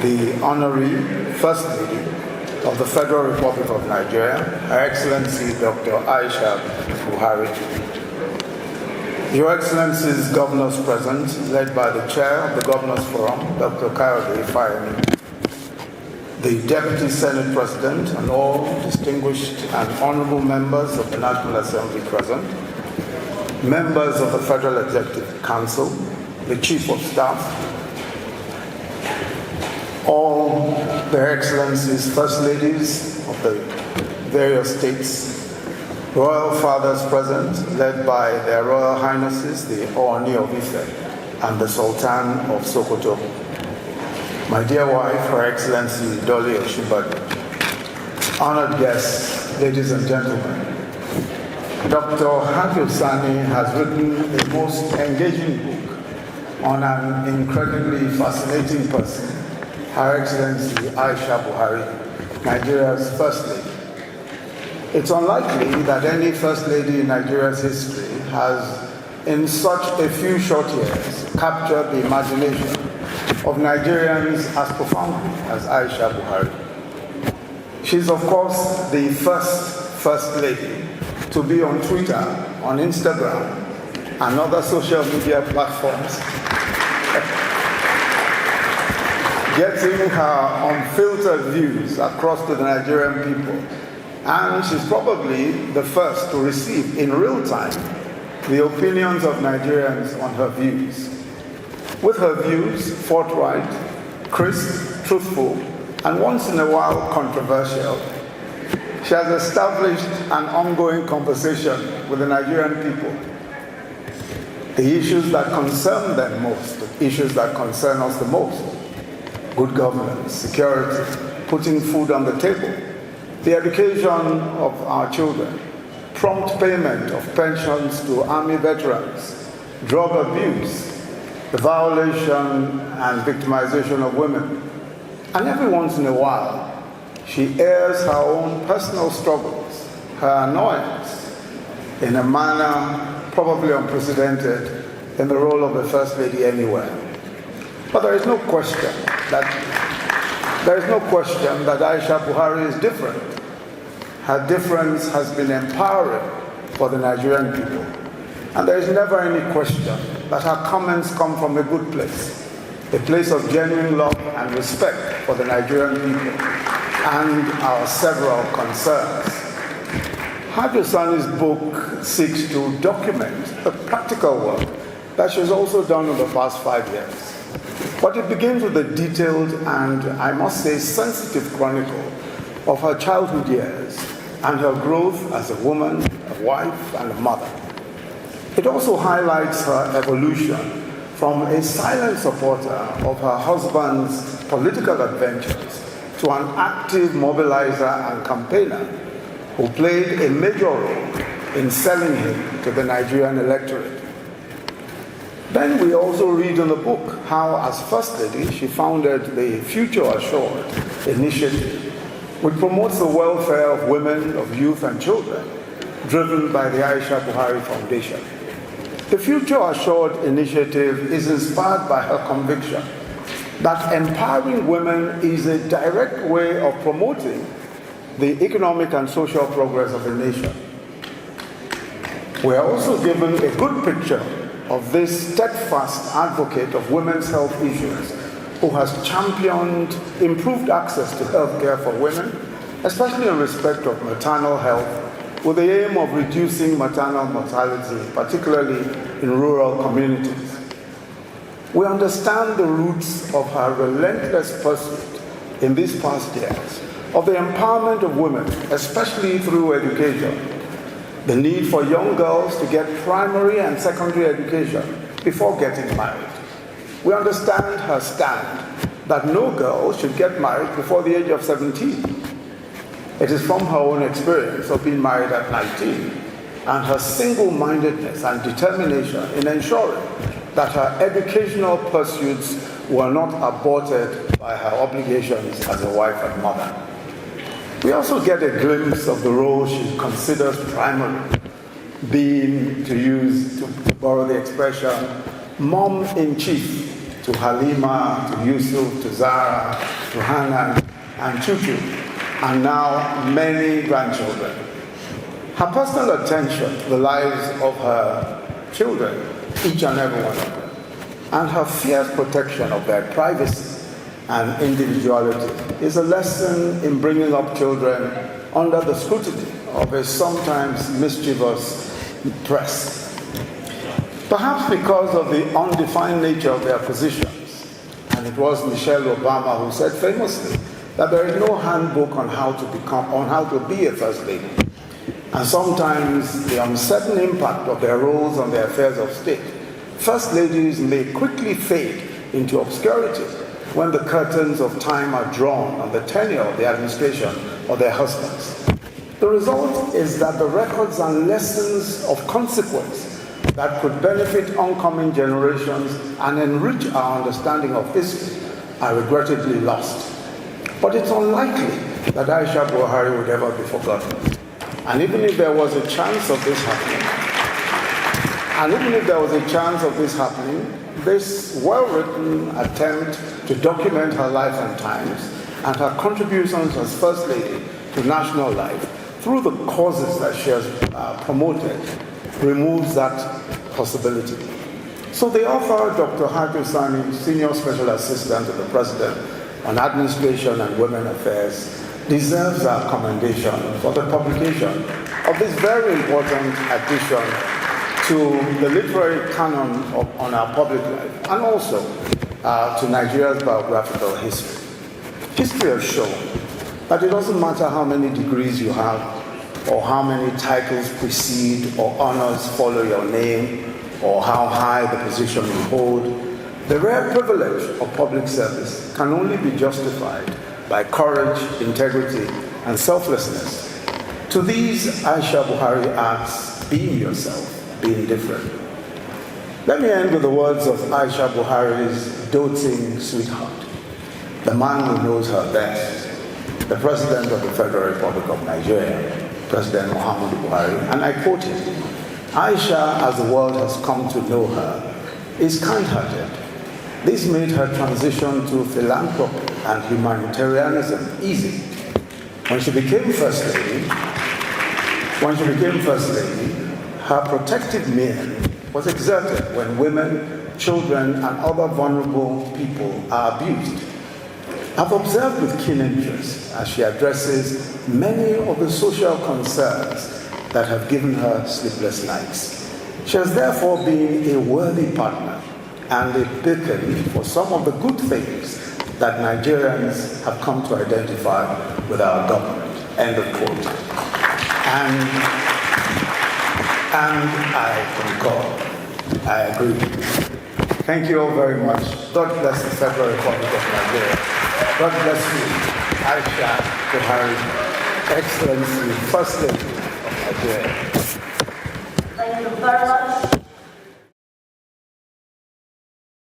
the Honorary First Lady of the Federal Republic of Nigeria, Her Excellency Dr. Aisha Buhari, Your Excellencies, governors present, led by the Chair of the Governors Forum, Dr. Yemi, the Deputy Senate President, and all distinguished and honorable members of the National Assembly present, members of the Federal Executive Council, the Chief of Staff, all their Excellencies, First Ladies of the various states, Royal Fathers present, led by their Royal Highnesses, the Ooni of Ife and the Sultan of Sokoto, my dear wife, Her Excellency Dolly Osinbajo, honored guests, ladies and gentlemen, Dr. Hajo Sanni has written a most engaging book on an incredibly fascinating person, Her Excellency Aisha Buhari, Nigeria's First Lady. It's unlikely that any First Lady in Nigeria's history has, in such a few short years, captured the imagination of Nigerians as profoundly as Aisha Buhari. She's, of course, the First Lady to be on Twitter, on Instagram, and other social media platforms, getting her unfiltered views across to the Nigerian people. And she's probably the first to receive in real time the opinions of Nigerians on her views. With her views forthright, crisp, truthful, and once in a while controversial, she has established an ongoing conversation with the Nigerian people. The issues that concern them most, the issues that concern us the most: good governance, security, putting food on the table, the education of our children, prompt payment of pensions to army veterans, drug abuse, the violation and victimization of women. And every once in a while, she airs her own personal struggles, her annoyance, in a manner probably unprecedented in the role of the First Lady anywhere. But there is no question that Aisha Buhari is different. Her difference has been empowering for the Nigerian people. And there is never any question that her comments come from a good place, a place of genuine love and respect for the Nigerian people and our several concerns. Hajo Sanni's book seeks to document the practical work that she's also done in the past 5 years. But it begins with a detailed and, I must say, sensitive chronicle of her childhood years and her growth as a woman, a wife, and a mother. It also highlights her evolution from a silent supporter of her husband's political adventures to an active mobilizer and campaigner who played a major role in selling him to the Nigerian electorate. Then we also read in the book how, as First Lady, she founded the Future Assured initiative, which promotes the welfare of women, of youth, and children, driven by the Aisha Buhari Foundation. The Future Assured initiative is inspired by her conviction that empowering women is a direct way of promoting the economic and social progress of the nation. We are also given a good picture of this steadfast advocate of women's health issues who has championed improved access to health care for women, especially in respect of maternal health, with the aim of reducing maternal mortality, particularly in rural communities. We understand the roots of her relentless pursuit in these past years of the empowerment of women, especially through education, the need for young girls to get primary and secondary education before getting married. We understand her stand that no girl should get married before the age of 17. It is from her own experience of being married at 19 and her single-mindedness and determination in ensuring that her educational pursuits were not aborted by her obligations as a wife and mother. We also get a glimpse of the role she considers primary, being, to borrow the expression, mom-in-chief to Halima, to Yusuf, to Zara, to Hanan, and Chuchu, and now many grandchildren. Her personal attention to the lives of her children, each and every one of them, and her fierce protection of their privacy and individuality is a lesson in bringing up children under the scrutiny of a sometimes mischievous press. Perhaps because of the undefined nature of their positions, and it was Michelle Obama who said famously that there is no handbook on how to be a first lady, and sometimes the uncertain impact of their roles on the affairs of state, first ladies may quickly fade into obscurity when the curtains of time are drawn on the tenure of the administration of their husbands. The result is that the records and lessons of consequence that could benefit oncoming generations and enrich our understanding of history are regrettably lost. But it's unlikely that Aisha Buhari would ever be forgotten. And even if there was a chance of this happening, this well-written attempt to document her life and times and her contributions as First Lady to national life through the causes that she has promoted removes that possibility. So the author, Dr. Hajo Sanni, Senior Special Assistant to the President on Administration and Women Affairs, deserves our commendation for the publication of this very important addition to the literary canon on our public life, and also to Nigeria's biographical history. History has shown that it doesn't matter how many degrees you have, or how many titles precede or honors follow your name, or how high the position you hold. The rare privilege of public service can only be justified by courage, integrity, and selflessness. To these, Aisha Buhari adds, being yourself, being different. Let me end with the words of Aisha Buhari's doting sweetheart, the man who knows her best, the President of the Federal Republic of Nigeria, President Muhammadu Buhari, and I quote him, Aisha, as the world has come to know her, is kind-hearted. This made her transition to philanthropy and humanitarianism easy. When she became First Lady, her protective mien was exerted when women, children, and other vulnerable people are abused. I've observed with keen interest as she addresses many of the social concerns that have given her sleepless nights. She has therefore been a worthy partner and a beacon for some of the good things that Nigerians have come to identify with our government. End of quote. And I concur. I agree. Thank you all very much. God bless the Federal Republic of Nigeria. God bless you, Aisha Buhari, Excellency, First Lady of Nigeria. Thank you very much.